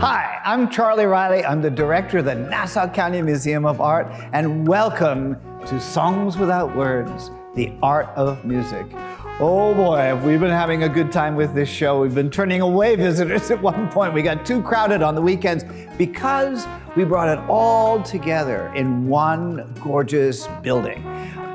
Hi, I'm Charlie Riley. I'm the director of the Nassau County Museum of Art, and welcome to Songs Without Words, the Art of Music. Oh boy, have we been having a good time with this show. We've been turning away visitors at one point. We got too crowded on the weekends because we brought it all together in one gorgeous building.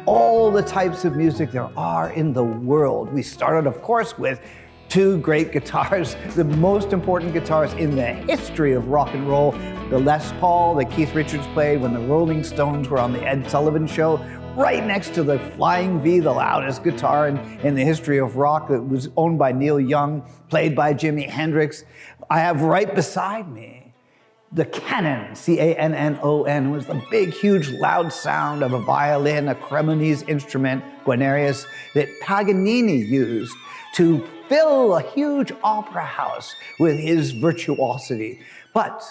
All the types of music there are in the world. We started, of course, with two great guitars, the most important guitars in the history of rock and roll. The Les Paul that Keith Richards played when the Rolling Stones were on the Ed Sullivan Show, right next to the Flying V, the loudest guitar in the history of rock, that was owned by Neil Young, played by Jimi Hendrix. I have right beside me the Canon, C-A-N-N-O-N, was the big, huge, loud sound of a violin, a Cremonese instrument, Guarnerius, that Paganini used to fill a huge opera house with his virtuosity. But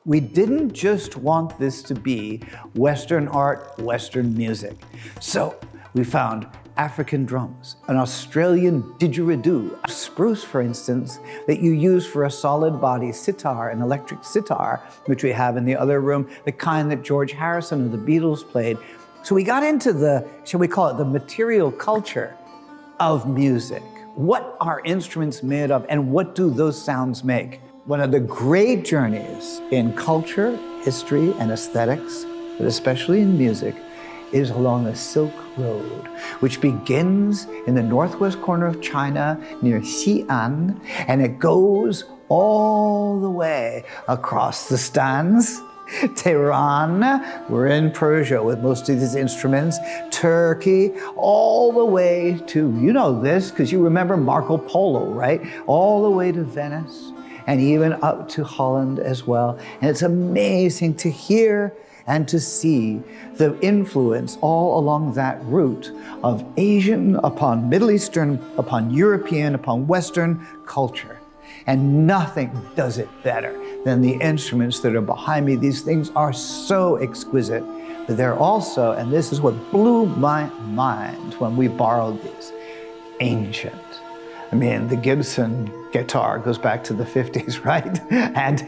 we didn't just want this to be Western art, Western music. So we found African drums, an Australian didgeridoo, a spruce, for instance, that you use for a solid body sitar, an electric sitar, which we have in the other room, the kind that George Harrison of the Beatles played. So we got into the, shall we call it, the material culture of music. What are instruments made of, and what do those sounds make? One of the great journeys in culture, history, and aesthetics, but especially in music, is along the Silk Road, which begins in the northwest corner of China near Xi'an, and it goes all the way across the Stans, Tehran, we're in Persia with most of these instruments, Turkey, all the way to, you know this, because you remember Marco Polo, right? All the way to Venice, and even up to Holland as well. And it's amazing to hear and to see the influence all along that route of Asian upon Middle Eastern, upon European, upon Western culture. And nothing does it better than the instruments that are behind me. These things are so exquisite, but they're also, and this is what blew my mind when we borrowed these, ancient. I mean, the Gibson guitar goes back to the 50s, right? And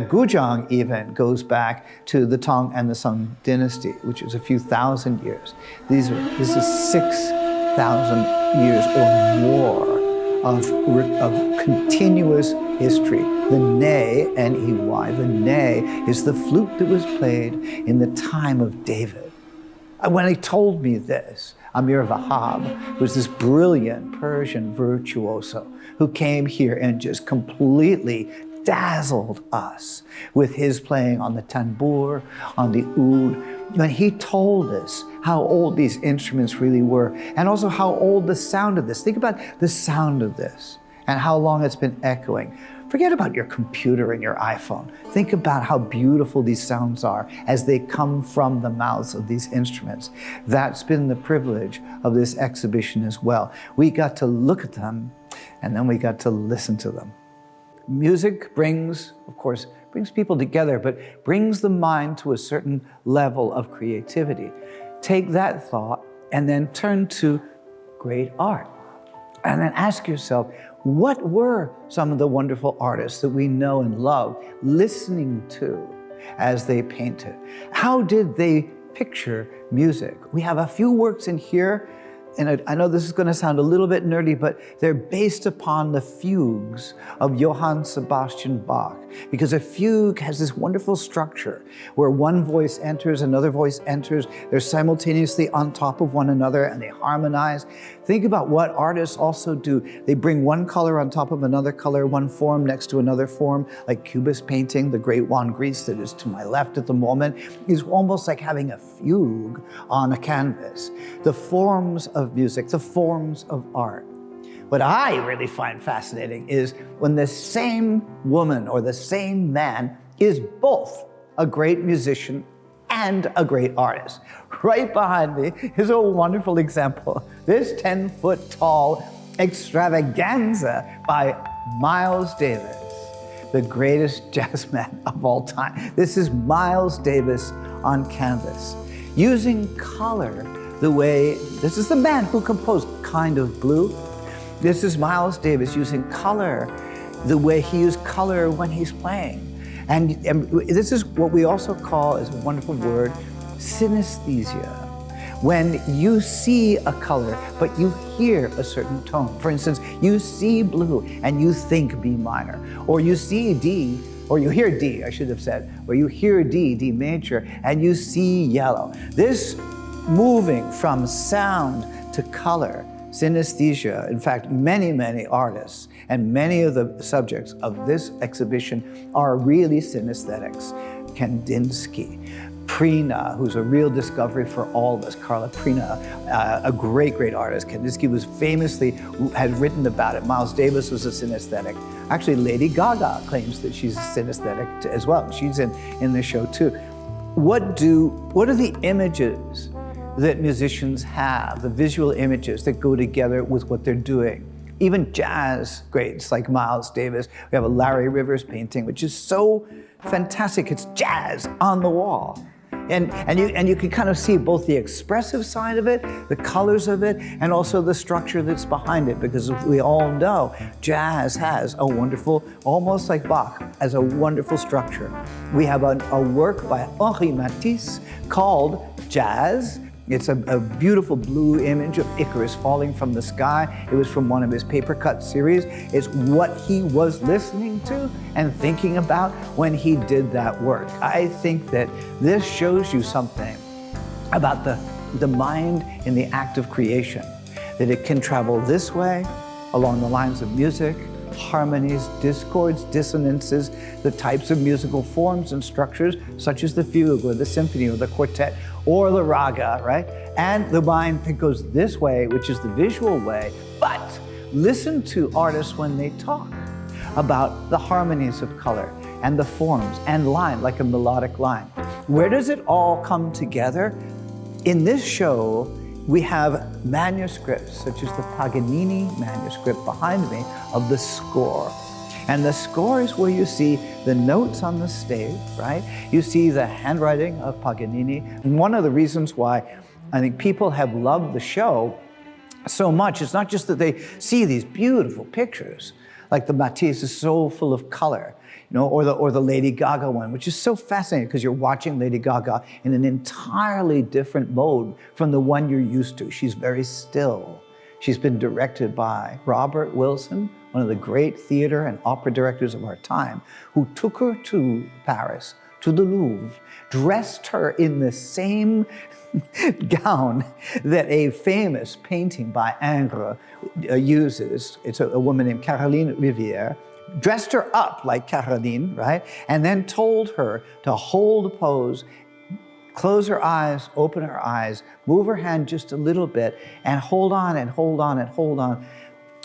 guzheng even goes back to the Tang and the Sung dynasty, which is a few thousand years. This is 6,000 years or more of continuous history. The ney, N-E-Y, the ney is the flute that was played in the time of David. When he told me this, Amir Vahab was this brilliant Persian virtuoso who came here and just completely dazzled us with his playing on the tanbour, on the oud. When he told us how old these instruments really were, and also how old the sound of this. Think about the sound of this and how long it's been echoing. Forget about your computer and your iPhone. Think about how beautiful these sounds are as they come from the mouths of these instruments. That's been the privilege of this exhibition as well. We got to look at them, and then we got to listen to them. Music brings, of course, brings people together, but brings the mind to a certain level of creativity. Take that thought and then turn to great art. And then ask yourself, what were some of the wonderful artists that we know and love listening to as they painted? How did they picture music? We have a few works in here, and I know this is going to sound a little bit nerdy, but they're based upon the fugues of Johann Sebastian Bach, because a fugue has this wonderful structure where one voice enters, another voice enters, they're simultaneously on top of one another and they harmonize. Think about what artists also do. They bring one color on top of another color, one form next to another form, like Cubist painting. The great Juan Gris that is to my left at the moment is almost like having a fugue on a canvas. The forms of music, the forms of art. What I really find fascinating is when the same woman or the same man is both a great musician and a great artist. Right behind me is a wonderful example. This 10-foot tall extravaganza by Miles Davis, the greatest jazz man of all time. This is Miles Davis on canvas, using color the way, this is the man who composed Kind of Blue. This is Miles Davis using color the way he used color when he's playing. And this is what we also call, is a wonderful word, synesthesia. When you see a color, but you hear a certain tone. For instance, you see blue and you think B minor, or you see D, or you hear D, I should have said, or you hear D, D major, and you see yellow. This moving from sound to color, synesthesia. In fact, many, many artists and many of the subjects of this exhibition are really synesthetics. Kandinsky, Prina, who's a real discovery for all of us, Carla Prina, a great, great artist. Kandinsky was famously, had written about it. Miles Davis was a synesthetic. Actually, Lady Gaga claims that she's a synesthetic as well. She's in the show too. What are the images that musicians have, the visual images that go together with what they're doing? Even jazz greats like Miles Davis. We have a Larry Rivers painting, which is so fantastic. It's jazz on the wall. And you can kind of see both the expressive side of it, the colors of it, and also the structure that's behind it, because we all know jazz has a wonderful, almost like Bach, has a wonderful structure. We have a work by Henri Matisse called Jazz. It's a beautiful blue image of Icarus falling from the sky. It was from one of his paper cut series. It's what he was listening to and thinking about when he did that work. I think that this shows you something about the mind in the act of creation, that it can travel this way along the lines of music, harmonies, discords, dissonances, the types of musical forms and structures, such as the fugue or the symphony or the quartet or the raga, right? And the mind that goes this way, which is the visual way. But listen to artists when they talk about the harmonies of color and the forms and line, like a melodic line. Where does it all come together? In this show, we have manuscripts, such as the Paganini manuscript behind me, of the score. And the score is where you see the notes on the stage, right? You see the handwriting of Paganini. And one of the reasons why I think people have loved the show so much, it's not just that they see these beautiful pictures, like the Matisse is so full of color, you know, or the Lady Gaga one, which is so fascinating because you're watching Lady Gaga in an entirely different mode from the one you're used to. She's very still. She's been directed by Robert Wilson, one of the great theater and opera directors of our time, who took her to Paris, to the Louvre, dressed her in the same gown that a famous painting by Ingres uses. It's a woman named Caroline Rivière, dressed her up like Caroline, right? And then told her to hold a pose, close her eyes, open her eyes, move her hand just a little bit, and hold on and hold on and hold on.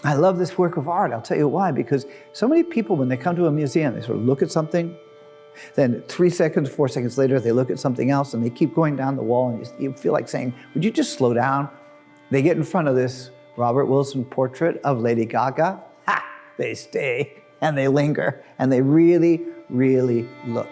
I love this work of art. I'll tell you why, because so many people, when they come to a museum, they sort of look at something, then 3 seconds, 4 seconds later, they look at something else and they keep going down the wall and you feel like saying, would you just slow down? They get in front of this Robert Wilson portrait of Lady Gaga, ha, they stay and they linger and they really, really look.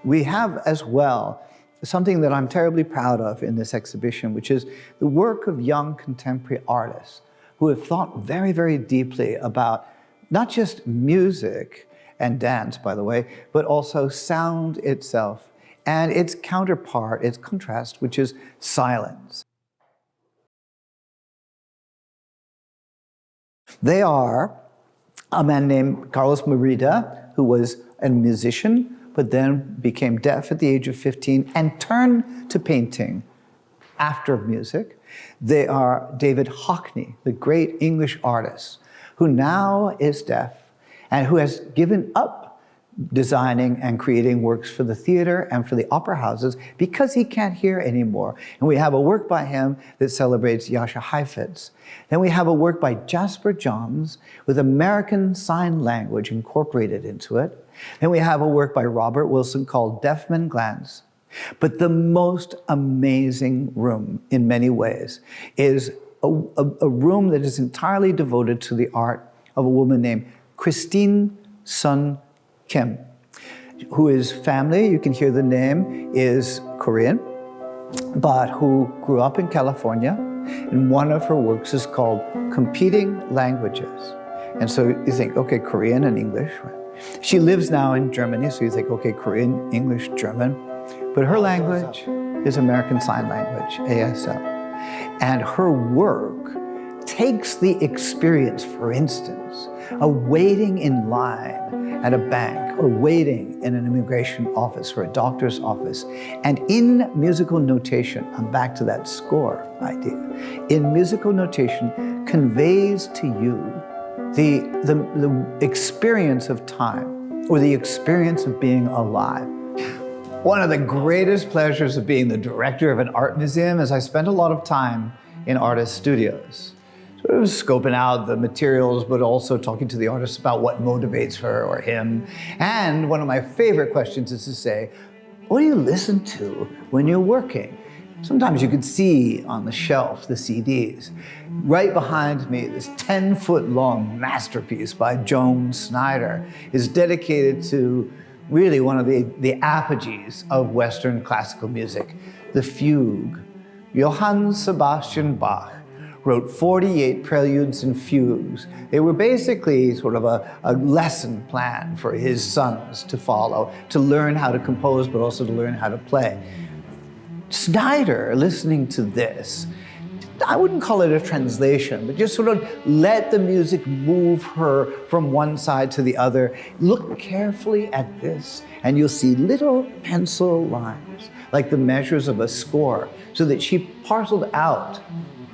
We have as well something that I'm terribly proud of in this exhibition, which is the work of young contemporary artists who have thought very, very deeply about not just music and dance, by the way, but also sound itself and its counterpart, its contrast, which is silence. They are a man named Carlos Merida, who was a musician, but then became deaf at the age of 15 and turned to painting after music. They are David Hockney, the great English artist, who now is deaf and who has given up designing and creating works for the theater and for the opera houses because he can't hear anymore. And we have a work by him that celebrates Jascha Heifetz. Then we have a work by Jasper Johns with American Sign Language incorporated into it. Then we have a work by Robert Wilson called Deaf Men Glance. But the most amazing room in many ways is a room that is entirely devoted to the art of a woman named Christine Sun Kim, whose family, you can hear the name, is Korean, but who grew up in California. And one of her works is called Competing Languages. And so you think, okay, Korean and English. She lives now in Germany, so you think, okay, Korean, English, German. But her language is American Sign Language, ASL. And her work takes the experience, for instance, of waiting in line at a bank or waiting in an immigration office or a doctor's office. And in musical notation, I'm back to that score idea, in musical notation conveys to you the experience of time or the experience of being alive. One of the greatest pleasures of being the director of an art museum is I spend a lot of time in artist studios, sort of scoping out the materials, but also talking to the artist about what motivates her or him. And one of my favorite questions is to say, what do you listen to when you're working? Sometimes you could see on the shelf the CDs. Right behind me, this 10-foot-long masterpiece by Joan Snyder is dedicated to really one of the apogees of Western classical music, the fugue. Johann Sebastian Bach wrote 48 preludes and fugues. They were basically sort of a lesson plan for his sons to follow, to learn how to compose, but also to learn how to play. Snyder, listening to this, I wouldn't call it a translation, but just sort of let the music move her from one side to the other. Look carefully at this, and you'll see little pencil lines, like the measures of a score, so that she parceled out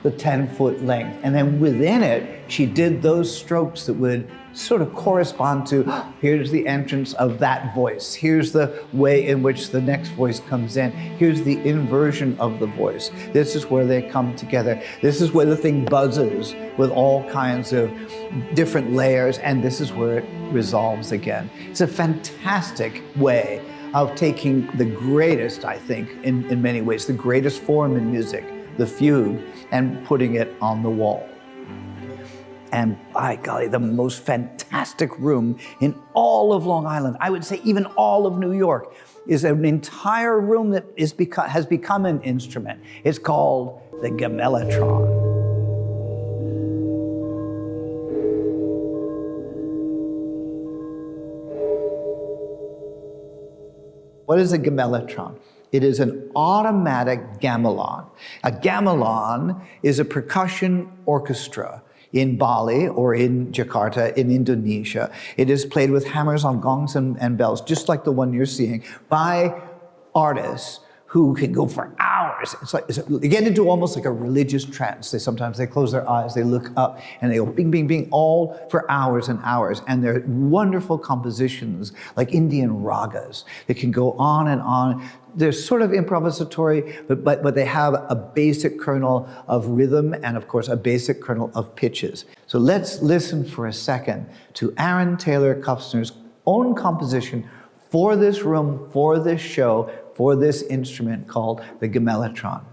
the 10-foot length. And then within it, she did those strokes that would sort of correspond to, here's the entrance of that voice. Here's the way in which the next voice comes in. Here's the inversion of the voice. This is where they come together. This is where the thing buzzes with all kinds of different layers, and this is where it resolves again. It's a fantastic way of taking the greatest, I think, in many ways, the greatest form in music, the fugue, and putting it on the wall. And by golly, the most fantastic room in all of Long Island, I would say even all of New York, is an entire room that has become an instrument. It's called the gamellatron. What is a gamellatron? It is an automatic gamelan. A gamelan is a percussion orchestra in Bali or in Jakarta, in Indonesia. It is played with hammers on gongs and bells, just like the one you're seeing, by artists who can go for hours. They get into almost like a religious trance. Sometimes they close their eyes, they look up, and they go bing, bing, bing, all for hours and hours. And they're wonderful compositions, like Indian ragas, that can go on and on. They're sort of improvisatory, but they have a basic kernel of rhythm and, of course, a basic kernel of pitches. So let's listen for a second to Aaron Taylor Kufsner's own composition for this room, for this show, for this instrument called the gamellatron.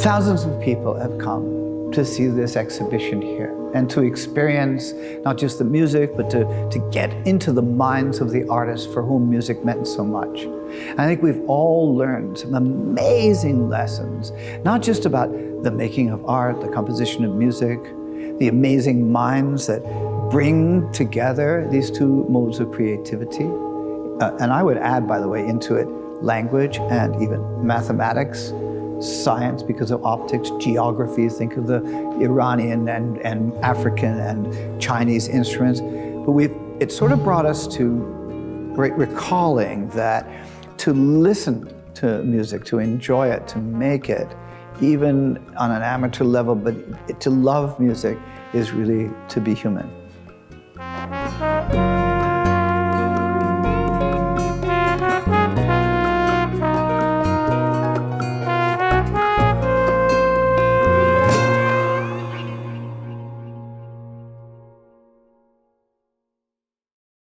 Thousands of people have come to see this exhibition here and to experience not just the music, but to get into the minds of the artists for whom music meant so much. And I think we've all learned some amazing lessons, not just about the making of art, the composition of music, the amazing minds that bring together these two modes of creativity. And I would add, by the way, into it language and even mathematics, science because of optics, geography, think of the Iranian and African and Chinese instruments. But it sort of brought us to recalling that to listen to music, to enjoy it, to make it, even on an amateur level, but to love music is really to be human.